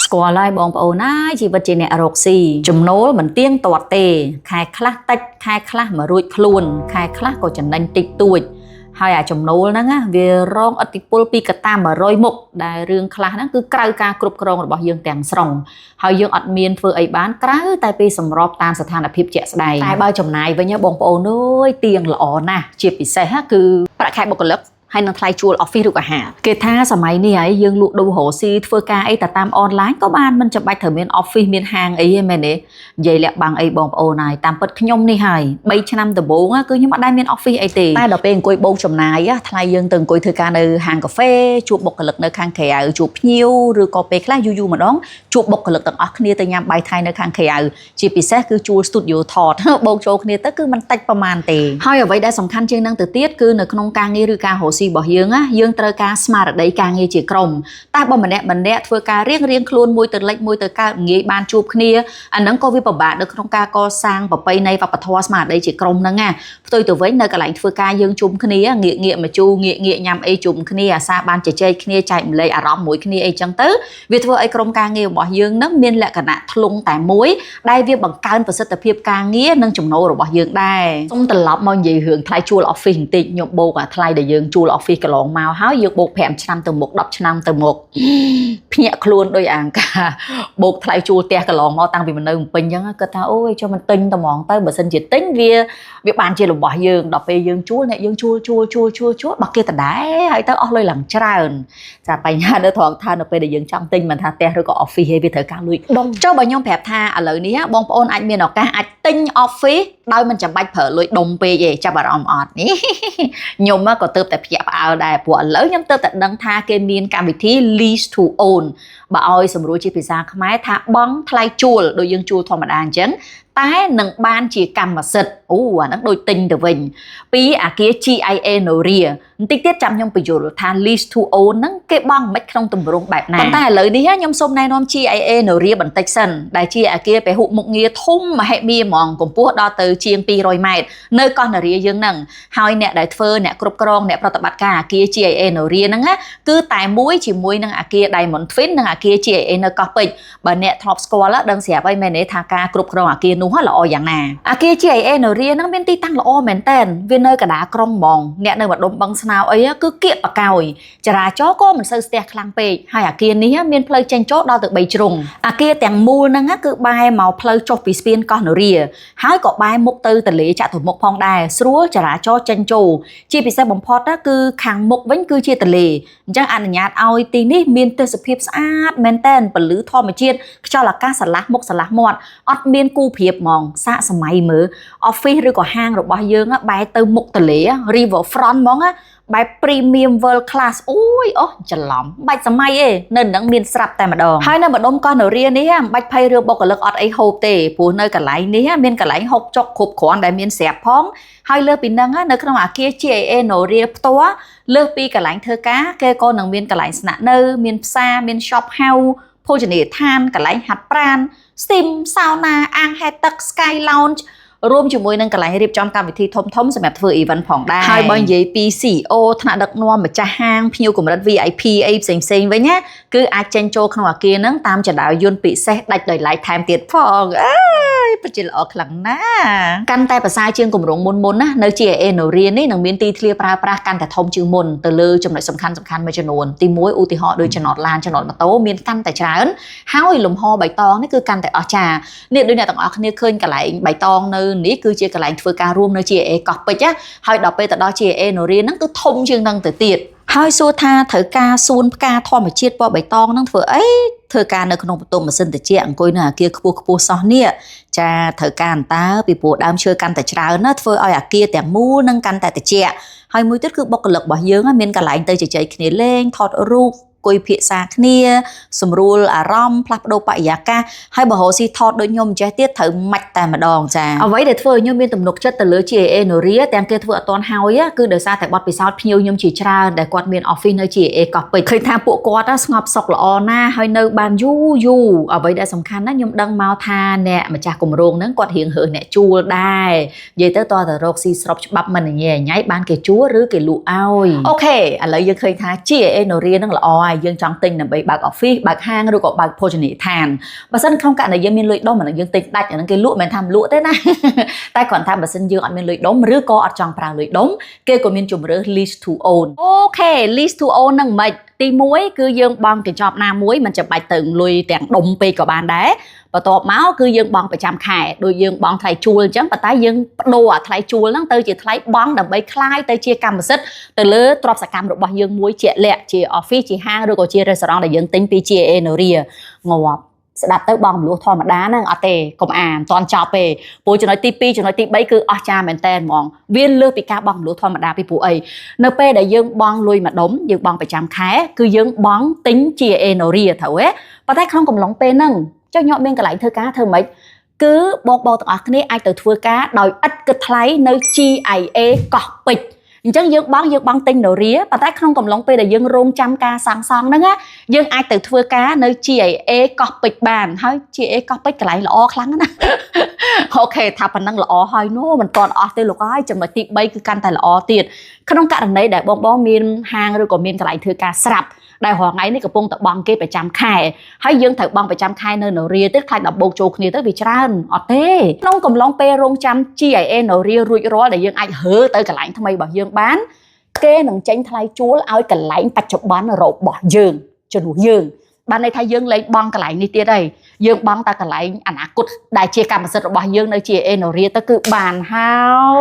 score ไล่บองปโอน่าชีวิตเจเนอรกซีจุ่มโน้เหมือนเตี้ยงตัวเตะคายคลาติดคายคลามารุยคลุนคายคลาก็จะนั่งติดตัวให้จุ่มโน้นั่งเวรองอติปุลปีกตามมารอยมุกได้เรื่องคลานั่นคือกลายการกรุบกรองរបស់យើងទាំងស្រុងហើយយើងអត់មានធ្វើអីបានក្រៅតែពីសម្របតាមស្ថានភាពជាក់ស្ដែងតែបើចំណាយវិញបងប្អូនអើយទៀងល្អណាស់ជាពិសេសគឺប្រាក់ខែបុគ្គលិកให้นังทลายจูลออฟฟิศหรืออาหารเกท่าสมัยนี้ไอ้ยังลุกดูโหซีเฟื่อกาไอ้แต่ตามออนไลน์ก็บ้านมันจะไปถึงเมียนออฟฟิศเมียนห้างไอ้แม่เนี่ยใหญ่แหละบางไอ้บองโอนายตามปิดขยมนี่ให้ใบชนำตะโบงก็ยังมาได้เมียนออฟฟิศไอ้ตีแต่เราเป็นกุยโบจำนายทลายยังตึงกุยเธอการในห้างกาแฟจูบบกกลึกในข้างแขยจูบหิ้วหรือกอเปคล้ายยูมาน้องจูบบกกลึกต่างอักเนี่ยแต่ยามใบไทยในข้างแขยจีพิเศษคือจูสตูดิโอถอดโบโจเนี่ยแต่คือมันตัดประมาณตีให้เอาไว้ได้สำคัญเชิงนั่งตื่นเต้นคือในขนมกลางนี่หรือการโหซีบ่ยังយើងត្រូវការស្មារតីការងារជាក្រុមតែបើម្នាក់ធ្វើការរៀងខ្លួនមួយទៅលិចមួយទៅកើតងាយបានជួបគ្នាអាហ្នឹងក៏វាពិបាកនៅក្នុងការកសាងប្រពៃណីវប្បធម៌ស្មារតីជាក្រុមហ្នឹងណាផ្ទុយទៅវិញនៅកន្លែងធ្វើការយើងជុំគ្នាងាកមកជូងាកញ៉ាំអីជុំគ្នាអាសាបានជជែកគ្នាចែកម្លែកអារម្មណ៍មួយគ្នាអីចឹងទៅវាធ្វើឲ្យក្រុមការងាររបស់យើងហ្នឹងមានលក្ខណៈធ្លុងតែមួយដែលវាបង្កើនប្រសិទ្ធភាពការងារនិងចំណូលរបស់យើងដែរសូមត្រឡប់មកនិយាយរឿងថ្លៃជួល office បន្តិចខ្ញុំបូកអាថ្លៃដែលយើងជួល office កន្លងមកហើយយើងបូក5ឆ្នាំទៅមុខ10ឆ្នាំទៅមុខភ្ញាក់ខ្លួនដោយអាងកាបូកថ្លៃជួលផ្ទះកន្លងមកតាំងពីនៅពេញអញ្ចឹងគាត់ថាអូយចុះមិនទិញតែហ្មងទៅបើសិនជាទិញវាបានជារបស់យើងដល់ពេលយើងជួលអ្នកយើងជួលបាក់គេដដែលហើយទៅអស់លុយឡើងច្រើនចាបញ្ហានៅត្រង់ថានៅពេលដែលយើងចង់ទិញមិនថាផ្ទះឬក៏ office ឯងវាត្រូវការលុយដុំចុះបើខ្ញុំប្រាប់ថាឥឡូវនេះបងប្អូនអាចមានឱកាសអាចទិញ office ដោយមិនចាំបាច់ប្រើលុយដុំពេកទេចាប់អារម្មណ៍អត់នេះខ្ញុំក៏ទៅតែភ្ញាក់ផ្អើលដែរព្រោះឥឡូវខ្ញុំទៅតែដឹងថាគេមានកម្មវិធី lease to own បើឲ្យសម្រួលជាភាសាខ្មែរថាបង់ថ្លៃជួលដូចយើងជួលធម្មតាអញ្ចឹងតែនឹងបានជាកម្មសិទ្ធិអូអាហ្នឹងដូចទិញទៅវិញពីអាគារ GIA Noria បន្តិចទៀតចាំខ្ញុំបញ្យល់ថា lease to own ហ្នឹងគេបង់មិនក្នុងទម្រង់បែបណាប៉ុន្តែឥឡូវនេះខ្ញុំសូមណែនាំ GIA Noria បន្តិចសិនដែលជាអាគារពហុមុខងារធំមហិមាហ្មងកម្ពស់ដល់ទៅជាង200ម៉ែត្រនៅកោះនរាយើងហ្នឹងហើយអ្នកដែលធ្វើអ្នកគ្រប់គ្រងអ្នកប្រតិបត្តិការអាគារ GIA Noria ហ្នឹងគឺតែមួយជាមួយនឹងអាគារ Diamond Twin និងអាគារ GIA នៅកោះពេជ្របើអ្នកធ្លាប់ស្គាល់ដឹងស្រាប់ហើយមែនទេថាការគ្រប់គ្រងអាគារនោះល្អយ៉ាងណាអាគារ GIA Noria ហ្នឹងមានទីតាំងល្អមែនតើវានៅកណ្ដាលក្រុងហ្មងអ្នកនៅម្ដុំបឹងស្នោអីគឺគៀកបកោយចរាចរណ៍ក៏មិនសូវស្ទះខ្លាំងពេកហើយអាគារនេះមានផ្លូវចេញចូលដល់ទៅ3ជ្រុងអាគារទាំងមូលហ្នឹងគឺបែរមកផ្លូវចុះពីស្ពានកោះនរាហើយក៏បែរមុខទៅទន្លេចតុមុខផងដែរស្រួលចរាចរណ៍ចេញចូលជាពិសេសបំផុតគឺខាងមុខវិញគឺជាទន្លេអញ្ចឹងអនុញ្ញាតឲ្យទីនេះមានទេសភាពស្អាតមែនតើពន្លឺធម្មជាតិខ្យល់អាកាសស្រឡះមុខស្រឡះមាត់អត់មានគូប្រៀបហ្មងសាកសម័យមើល office ឬក៏ហាងរបស់យើងបែរទៅមុខទន្លេ river front ហ្មងបែប premium world class អូយអូច្រឡំបាច់សម័យឯនៅនឹងមានស្រាប់តែម្ដងហើយនៅម្ដុំកោះនរានេះមិនបាច់ភ័យរឿងបុគ្គលិកអត់អីហូបទេព្រោះនៅកន្លែងនេះមានកន្លែងហូបចុកគ្រប់គ្រាន់ដែលមានស្រាប់ផងហើយលើពីហ្នឹងនៅក្នុងអាគារ GIA Noria ផ្ទាល់លើពីកន្លែងធ្វើការគេក៏នឹងមានកន្លែងស្នាក់នៅមានផ្សារមាន shop house ភោជនីយដ្ឋានកន្លែងហាត់ប្រាណ steam sauna អាងហែលទឹក sky lounge រួមជាមួយនឹងកន្លែងរៀបចំកម្មវិធីធំៗសម្រាប់ធ្វើ event ផងដែរហើយបើនិយាយពី CEO ថ្នាក់ដឹកនាំម្ចាស់ហាងភ្ញៀវកម្រិត VIP អីផ្សេងៗវិញណាគឺអាចចេញចូលក្នុងអាគារហ្នឹងតាមចរាយន្តពិសេសដាច់ដោយឡែកថែមទៀតផងអើយពិតជាល្អខ្លាំងណាស់កាន់តែប្រសើរជាងគម្រោងមុនណានៅ GIA Noria នេះនឹងមានទីធ្លាប្រើប្រាស់កាន់តែធំជាងមុនទៅលើចំណុចសំខាន់មួយចំនួនទី1ឧទាហរណ៍ដូចចំណតឡានចំណតម៉ូតូមានកាន់តែច្រើនហើយលំហបៃតងនេះគឺកាន់តែអស្ចារ្យនេះដូចអ្នកទាំងអស់គ្នាឃើញកន្លែងបៃតងនៅនេះគឺជាកន្លែងធ្វើការរួមនៅ GIA កោះពេជ្រហើយដល់ពេលទៅដល់ GIA Noria ហ្នឹងគឺធំជាងហ្នឹងទៅទៀតហើយសួរថាត្រូវការសួនផ្កាធម្មជាតិពណ៌បៃតងហ្នឹងធ្វើអីធ្វើការនៅក្នុងបន្ទប់ម៉ាស៊ីនត្រជាក់អង្គុយនៅអាគារខ្ពស់សោះនេះចាត្រូវការអន្តើពីព្រោះដើមឈើកាន់តែច្រើនណាធ្វើឲ្យអាគារទាំងមូលនឹងកាន់តែត្រជាក់ហើយមួយទៀតគឺបុគ្គលិករបស់យើងមានកន្លែងទៅជជែកគ្នាលេងថតរូបគួយភាសាគ្នាសម្រួលអារម្មណ៍ផ្លាស់ប្ដូរបរិយាកាសហើយបើរកស៊ីថតដូចខ្ញុំចេះទៀតត្រូវម៉ាច់តែម្ដងចាអ្វីដែលធ្វើឲ្យខ្ញុំមានទំនុកចិត្តទៅលើ GIA Noria ទាំងគេធ្វើអត់ទាន់ហើយគឺដោយសារតែបទពិសោធន៍ភ្ញៀវខ្ញុំជាច្រើនដែលគាត់មាន office នៅ GIA កោះពេជ្រឃើញថាពួកគាត់ស្ងប់សុខល្អណាស់ហើយនៅបានយូរអ្វីដែលសំខាន់ណាស់ខ្ញុំដឹងមកថាអ្នកម្ចាស់គម្រោងហ្នឹងគាត់រៀងរើសអ្នកជួលដែរនិយាយទៅតើរកស៊ីស្របច្បាប់មិនញ៉ៃបានគេជួលឬគេលក់ឲ្យអូខេឥឡូវយើងឃើញថា GIA Noria ហ្នឹងល្អហើយ យើងចង់ទិញដើម្បីបើក office បើកហាងឬក៏បើកភោជនីយដ្ឋានបើសិនក្នុងករណីយើងមានលុយដុំអានឹងយើងទិញដាច់អានឹងគេលក់មិនថាមិនលក់ទេណាតែគ្រាន់តែបើសិនយើងអត់មានលុយដុំឬក៏អត់ចង់ប្រើលុយដុំគេក៏មានជម្រើស lease to own អូខេ lease to own ហ្នឹងមិនទី1គឺយើងបង់កញ្ចប់ណាមួយមិនចាំបាច់ទៅលុយទាំងដុំពេកក៏បានដែរបន្ទាប់មកគឺយើងបង់ប្រចាំខែដូចយើងបង់ថ្លៃជួលអញ្ចឹងប៉ុន្តែយើងបដូរអាថ្លៃជួលហ្នឹងទៅជាថ្លៃបង់ដើម្បីคลายទៅជាកម្មសិទ្ធិទៅលើទ្រព្យសកម្មរបស់យើងមួយជាក់លាក់ជា office ជាហាងឬក៏ជា restaurant ដែលយើងទិញពី GAA Noria ងាប់ស្ដាប់ទៅបងមលូធម្មតាហ្នឹងអត់ទេកុំអានមិនទាន់ចប់ទេព្រោះចំណុចទី2ចំណុចទី3គឺអស្ចារ្យមែនតើហ្មងវាលើសពីការបង់មលូធម្មតាពីព្រោះអីនៅពេលដែលយើងបង់លុយមួយដុំយើងបង់ប្រចាំខែគឺយើងបង់ទិញ GAA Noria ត្រូវទេប៉ុន្តែក្នុងកំឡុងពេលហ្នឹងចុះញោមមានកន្លែងធ្វើការធ្វើម៉េចគឺបងទាំងអស់គ្នាអាចទៅធ្វើការដោយឥតគិតថ្លៃនៅ GIA កោះពេជ្រអញ្ចឹងយើងបង់ទិញNoriaប៉ុន្តែក្នុងកំឡុងពេលដែលយើងរងចាំការសាងសង់ហ្នឹងណាយើងអាចទៅធ្វើការនៅ GIA កោះពេជ្របានហើយ GIA កោះពេជ្រកន្លែងល្អខ្លាំងណាស់អូខេថាប៉ុណ្ណឹងល្អហើយនោះមិនទាន់អស់ទេលោកអើយចំណុចទី3គឺកាន់តែល្អទៀតក្នុងករណីដែលបងមានហាងឬក៏មានកន្លែងធ្វើការស្រាប់ដែលរាល់ថ្ងៃនេះកំពុងតែបង់គេប្រចាំខែហើយយើងត្រូវបង់ប្រចាំខែនៅNoriaទៀតខ្លាចដល់បូកចូលគ្នាទៅវាច្រើនអត់ទេក្នុងកំឡុងពេលរងចាំ GIA Noria រួចរាល់ដែលយើងអាចហើទៅកន្លែងថ្មីរបស់យើងបានគេនឹងចេញថ្លៃជួលឲ្យកន្លែងបច្ចុប្បន្នរបស់យើងជំនួសយើងបានន័យថាយើងលែងបង់កន្លែងនេះទៀតហើយយើងបង់តែកន្លែងអនាគតដែលជាកម្មសិទ្ធិរបស់យើងនៅ GAA Noria ទៅគឺបានហើ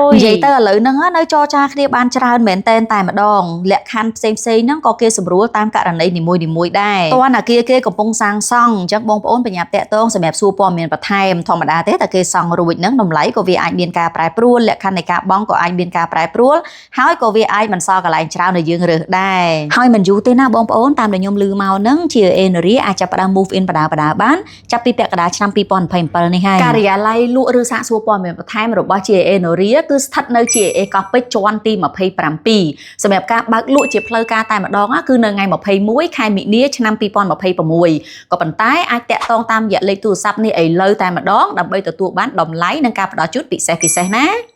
យនិយាយទៅឥឡូវហ្នឹងនៅចរចាគ្នាបានច្រើនមែនតែម្ដងលក្ខខណ្ឌផ្សេងហ្នឹងក៏គេសម្រួលតាមករណីនីមួយដែរតើអាគារគេកំពុងសាងសង់អញ្ចឹងបងប្អូនបញ្ញាប់តាក់ទងសម្រាប់សួរព័ត៌មានបន្ថែមធម្មតាទេតែគេសង់រួចហ្នឹងតម្លៃក៏វាអាចមានការប្រែប្រួលលក្ខខណ្ឌនៃការបង់ក៏អាចមានការប្រែប្រួលហើយក៏វាអាចមិនសល់កន្លែងច្រើនដែលយើងរើសដែរហើយមិនយូរទេណាបងប្អូនតាមដែលខ្ញុំឮមកហ្នឹងជា Noria អាចចាប់ផ្ដើម move in បដាបានចាប់ពីពាក់កណ្ដាលឆ្នាំ2027នេះហើយការិយាល័យលក់ឬសាកសួរព័ត៌មានបន្ថែមរបស់ GAA Noria គឺស្ថិតនៅ GAA កោះពេជ្រជាន់ទី27សម្រាប់ការបើកលក់ជាផ្លូវការតែម្ដងគឺនៅថ្ងៃ21ខែមិនិនាឆ្នាំ2026ក៏ប៉ុន្តែអាចតាក់ទងតាមរយៈលេខទូរស័ព្ទនេះឥឡូវតែម្ដងដើម្បីទទួលបានតម្លៃនិងការផ្ដល់ជូនពិសេសណា